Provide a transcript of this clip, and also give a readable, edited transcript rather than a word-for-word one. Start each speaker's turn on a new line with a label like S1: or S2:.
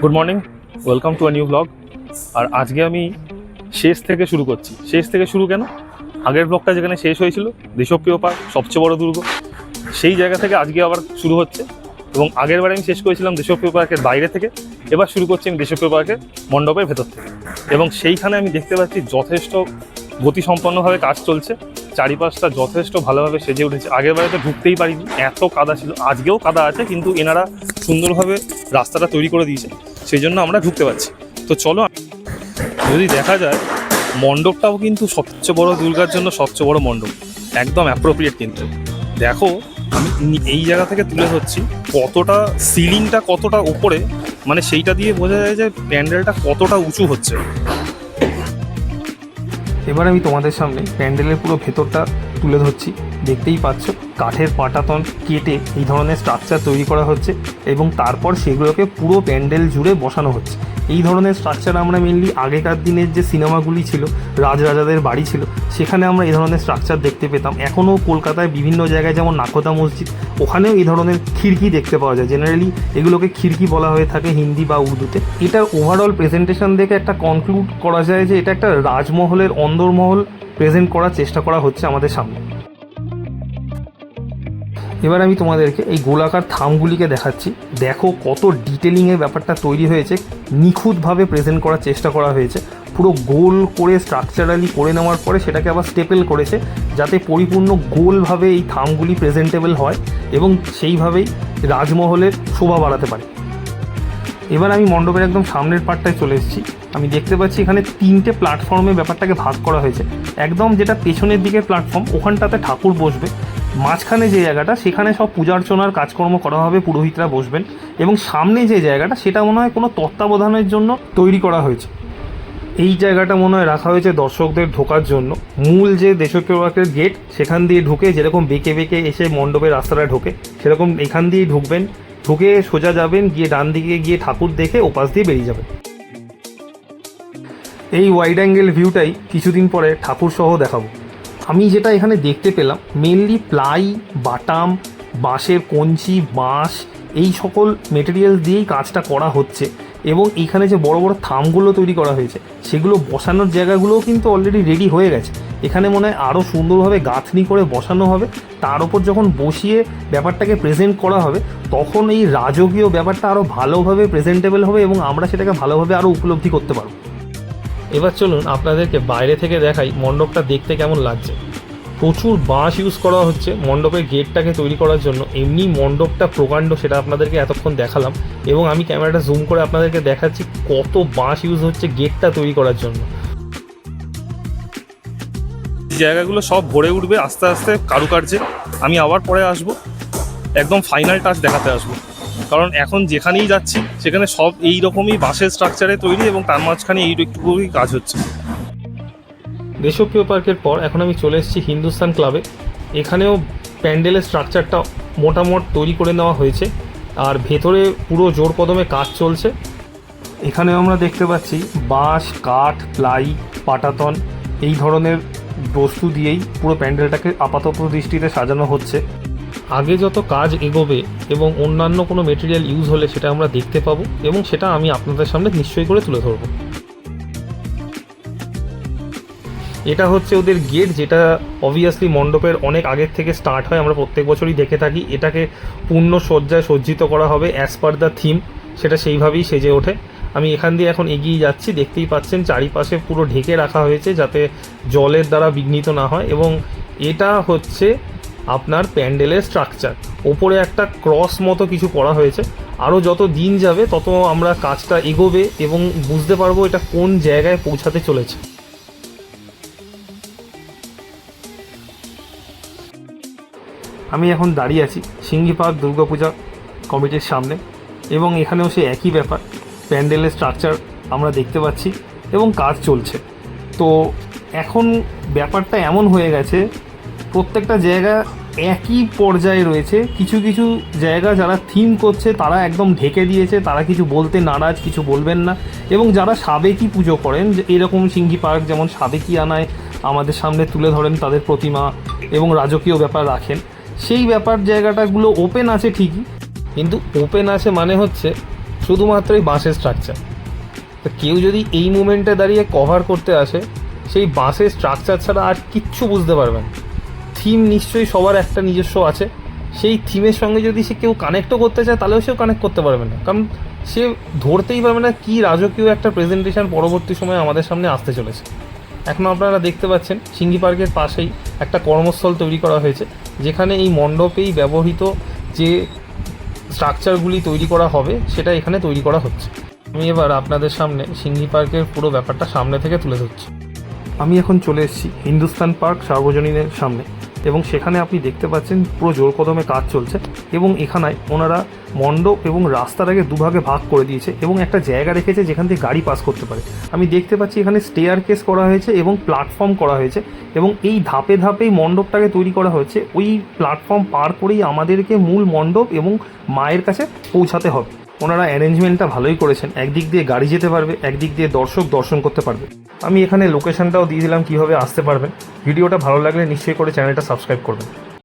S1: Good morning, welcome to a new blog. আর আজকে আমি শেষ থেকে শুরু করছি। শেষ থেকে শুরু কেন? আগের ব্লগটা যেখানে শেষ হয়েছিল দেশপ্রিয় পার্ক, সবচেয়ে বড় দুর্গ, সেই জায়গা থেকে আজকে আবার শুরু হচ্ছে। এবং আগের বারে আমি শেষ করেছিলাম দেশপ্রিয় পার্কের বাইরে থেকে, এবার শুরু করছি আমি দেশপ্রিয় পার্কের মণ্ডপের ভেতর থেকে। এবং সেইখানে আমি দেখতে পাচ্ছি যথেষ্ট গতিসম্পন্নভাবে কাজ চলছে, চারিপাশটা যথেষ্ট ভালোভাবে সেজে উঠেছে। আগের বারে তো ঢুকতেই পারিনি, এত কাদা ছিল। আজকেও কাদা আছে, কিন্তু এনারা সুন্দরভাবে রাস্তাটা তৈরি করে দিয়েছে, সেই জন্য আমরা ঢুকতে পারছি। তো চলো, যদি দেখা যায় মণ্ডপটাও কিন্তু সবচেয়ে বড় দুর্গার জন্য সবচেয়ে বড় মণ্ডপ, একদম অ্যাপ্রোপ্রিয়েট। কিন্তু দেখো, আমি এই জায়গা থেকে তুলে ধরছি কতটা সিলিংটা কতটা উপরে, মানে সেইটা দিয়ে বোঝা যায় যে প্যান্ডেলটা কতটা উঁচু হচ্ছে।
S2: এবার আমি তোমাদের সামনে প্যান্ডেলের পুরো ভেতরটা তুলে ধরছি। দেখতেই পাচ্ছ, কাঠের পাটাতন কেটে এই ধরনের স্ট্রাকচার তৈরি করা হচ্ছে এবং তারপর সেগুলোকে পুরো প্যান্ডেল জুড়ে বসানো হচ্ছে। এই ধরনের স্ট্রাকচার আমরা মেনলি আগেকার দিনের যে সিনেমাগুলি ছিল, রাজরাজাদের বাড়ি ছিল, সেখানে আমরা এই ধরনের স্ট্রাকচার দেখতে পেতাম। এখনও কলকাতায় বিভিন্ন জায়গায়, যেমন নাকোদা মসজিদ, ওখানেও এই ধরনের খিড়কি দেখতে পাওয়া যায়। জেনারেলি এগুলোকে খিড়কি বলা হয়ে থাকে হিন্দি বা উর্দুতে। এটার ওভারঅল প্রেজেন্টেশন দেখে একটা কনক্লুড করা যায় যে এটা একটা রাজমহলের অন্দরমহল প্রেজেন্ট করার চেষ্টা করা হচ্ছে আমাদের সামনে। এবার আমি তোমাদেরকে এই গোলাকার থামগুলিকে দেখাচ্ছি। দেখো কত ডিটেলিংয়ের ব্যাপারটা তৈরি হয়েছে, নিখুঁতভাবে প্রেজেন্ট করার চেষ্টা করা হয়েছে। পুরো গোল করে স্ট্রাকচারালি করে নেওয়ার পরে সেটাকে আবার স্টেপেল করেছে, যাতে পরিপূর্ণ গোলভাবে এই থামগুলি প্রেজেন্টেবল হয় এবং সেইভাবেই রাজমহলের শোভা বাড়াতে পারে। এবার আমি মণ্ডপের একদম সামনের পার্টটায় চলে এসেছি। আমি দেখতে পাচ্ছি এখানে 3টে প্ল্যাটফর্মে ব্যাপারটাকে ভাগ করা হয়েছে। একদম যেটা পেছনের দিকের প্ল্যাটফর্ম, ওখানটাতে ঠাকুর বসবে। মাঝখানে যে জায়গাটা, সেখানে সব পূজার্চনার কাজকর্ম করা হবে, পুরোহিতরা বসবেন। এবং সামনে যে জায়গাটা, সেটা মনে হয় কোনো তত্ত্বাবধানের জন্য তৈরি করা হয়েছে। এই জায়গাটা মনে হয় রাখা হয়েছে দর্শকদের ঢোকার জন্য। মূল যে দেশপ্রিয় পার্কের গেট, সেখান দিয়ে ঢুকে যেরকম বেঁকে বেঁকে এসে মণ্ডপের রাস্তাটা ঢোকে, সেরকম এখান দিয়েই ঢুকবেন। ঢুকে সোজা যাবেন, গিয়ে ডান দিকে গিয়ে ঠাকুর দেখে ওপাশ দিয়ে বেরিয়ে যাবেন। এই ওয়াইড অ্যাঙ্গেল ভিউটাই কিছুদিন পরে ঠাকুর সহ দেখাবো। আমি যেটা এখানে দেখতে পেলাম, মেনলি প্লাই, বাটাম, বাঁশের কঞ্চি, বাঁশ, এই সকল মেটেরিয়াল দিয়েই কাজটা করা হচ্ছে। এবং এইখানে যে বড় বড় থামগুলো তৈরি করা হয়েছে, সেগুলো বসানোর জায়গাগুলোও কিন্তু অলরেডি রেডি হয়ে গেছে। এখানে মনে হয় আরও সুন্দরভাবে গাঁথনি করে বসানো হবে। তার ওপর যখন বসিয়ে ব্যাপারটাকে প্রেজেন্ট করা হবে, তখন এই রাজকীয় ব্যাপারটা আরও ভালোভাবে প্রেজেন্টেবল হবে এবং আমরা সেটাকে ভালোভাবে আরও উপলব্ধি করতে পারব। এবার চলুন আপনাদেরকে বাইরে থেকে দেখাই মণ্ডপটা দেখতে কেমন লাগছে। প্রচুর বাঁশ ইউজ করা হচ্ছে মণ্ডপের গেটটাকে তৈরি করার জন্য। এমনি মণ্ডপটা প্রকাণ্ড, সেটা আপনাদেরকে এতক্ষণ দেখালাম। এবং আমি ক্যামেরাটা জুম করে আপনাদেরকে দেখাচ্ছি কত বাঁশ ইউজ হচ্ছে গেটটা তৈরি করার জন্য।
S1: জায়গাগুলো সব ভরে উঠবে আস্তে আস্তে কারুকার্যে। আমি আবার পরে আসবো, একদম ফাইনাল টাচ দেখাতে আসবো। কারণ এখন যেখানেই যাচ্ছি সেখানে সব এই রকমই বাঁশের স্ট্রাকচারে তৈরি, এবং তার মাঝখানে এইটুকুই কাজ হচ্ছে।
S2: দেশপ্রিয় পার্কের পর এখন আমি চলে এসেছি হিন্দুস্তান ক্লাবে। এখানেও প্যান্ডেলের স্ট্রাকচারটা মোটামুটি তৈরি করে নেওয়া হয়েছে, আর ভেতরে পুরো জোর কদমে কাজ চলছে। এখানেও আমরা দেখতে পাচ্ছি বাঁশ, কাঠ, প্লাই, পাটাতন, এই ধরনের বস্তু দিয়েই পুরো প্যান্ডেলটাকে আপাতত দৃষ্টিতে সাজানো হচ্ছে। আগে যত কাজ এগোবে এবং অন্যান্য কোনো মেটেরিয়াল ইউজ হলে সেটা আমরা দেখতে পাবো, এবং সেটা আমি আপনাদের সামনে নিশ্চয়ই করে তুলে ধরবো। এটা হচ্ছে ওদের গেট, যেটা অবভিয়াসলি মণ্ডপের অনেক আগের থেকে স্টার্ট হয়, আমরা প্রত্যেক বছরই দেখে থাকি। এটাকে পূর্ণ সজ্জায় সজ্জিত করা হবে অ্যাজ পার দ্য থিম, সেটা সেইভাবেই সেজে ওঠে। আমি এখান দিয়ে এখন এগিয়ে যাচ্ছি। দেখতেই পাচ্ছেন চারিপাশে পুরো ঢেকে রাখা হয়েছে যাতে জলের দ্বারা বিঘ্নিত না হয়। এবং এটা হচ্ছে আপনার প্যান্ডেলের স্ট্রাকচার। ওপরে একটা ক্রস মতো কিছু করা হয়েছে। আরও যত দিন যাবে তত আমরা কাজটা এগোবে এবং বুঝতে পারবো এটা কোন জায়গায় পৌঁছাতে চলেছে। আমি এখন দাঁড়িয়ে আছি সিঙ্গি পার্ক দুর্গাপূজা কমিটির সামনে, এবং এখানেও সে একই ব্যাপার। প্যান্ডেলের স্ট্রাকচার আমরা দেখতে পাচ্ছি এবং কাজ চলছে। তো এখন ব্যাপারটা এমন হয়ে গেছে, প্রত্যেকটা জায়গা একই পর্যায়ে রয়েছে। কিছু কিছু জায়গা যারা থিম করছে তারা একদম ঢেকে দিয়েছে, তারা কিছু বলতে নারাজ, কিছু বলবেন না। এবং যারা সাবেকি পুজো করেন, যে এরকম সিঙ্গি পার্ক যেমন সাবেকি আনায় আমাদের সামনে তুলে ধরেন তাদের প্রতিমা এবং রাজকীয় ব্যাপার রাখেন, সেই ব্যাপার জায়গাটাগুলো ওপেন আছে ঠিকই, কিন্তু ওপেন আছে মানে হচ্ছে শুধুমাত্র এই বাঁশের স্ট্রাকচার। তো কেউ যদি এই মুমেন্টে দাঁড়িয়ে কভার করতে আসে, সেই বাঁশের স্ট্রাকচার ছাড়া আর কিচ্ছু বুঝতে পারবেন। থিম নিশ্চয়ই সবার একটা নিজস্ব আছে, সেই থিমের সঙ্গে যদি সে কেউ কানেক্টও করতে চায় তাহলেও সেও কানেক্ট করতে পারবে না, কারণ সে ধরতেই পারবে না কী রাজকীয় একটা প্রেজেন্টেশন পরবর্তী সময়ে আমাদের সামনে আসতে চলেছে। এখন আপনারা দেখতে পাচ্ছেন সিঙ্গি পার্কের পাশেই একটা কর্মস্থল তৈরি করা হয়েছে, যেখানে এই মণ্ডপেই ব্যবহৃত যে স্ট্রাকচারগুলি তৈরি করা হবে সেটা এখানে তৈরি করা হচ্ছে। আমি এবার আপনাদের সামনে সিঙ্গি পার্কের পুরো ব্যাপারটা সামনে থেকে তুলে ধরছি। আমি এখন চলে এসেছি হিন্দুস্তান পার্ক সার্বজনীনের সামনে, এবং সেখানে আপনি দেখতে পাচ্ছেন পুরো জোর কদমে কাজ চলছে, এবং এখানে ওনারা মণ্ডপ এবং রাস্তাটাকে দুভাগে ভাগ করে দিয়েছে এবং একটা জায়গা রেখেছে যেখান থেকে গাড়ি পাস করতে পারে। আমি দেখতে পাচ্ছি এখানে স্টেয়ার কেস করা হয়েছে এবং প্ল্যাটফর্ম করা হয়েছে, এবং এই ধাপে ধাপেই মণ্ডপটাকে তৈরি করা হচ্ছে। ওই প্ল্যাটফর্ম পার করেই আমাদেরকে মূল মণ্ডপ এবং মায়ের কাছে পৌঁছাতে হবে। ওনারা অ্যারেঞ্জমেন্টটা ভালোই করেছেন, একদিক দিয়ে গাড়ি যেতে পারবে, একদিক দিয়ে দর্শক দর্শন করতে পারবে। আমি এখানে লোকেশনটাও দিয়ে দিলাম কীভাবে আসতে পারবেন। ভিডিওটা ভালো লাগলে নিশ্চয়ই করে চ্যানেলটা সাবস্ক্রাইব করবেন।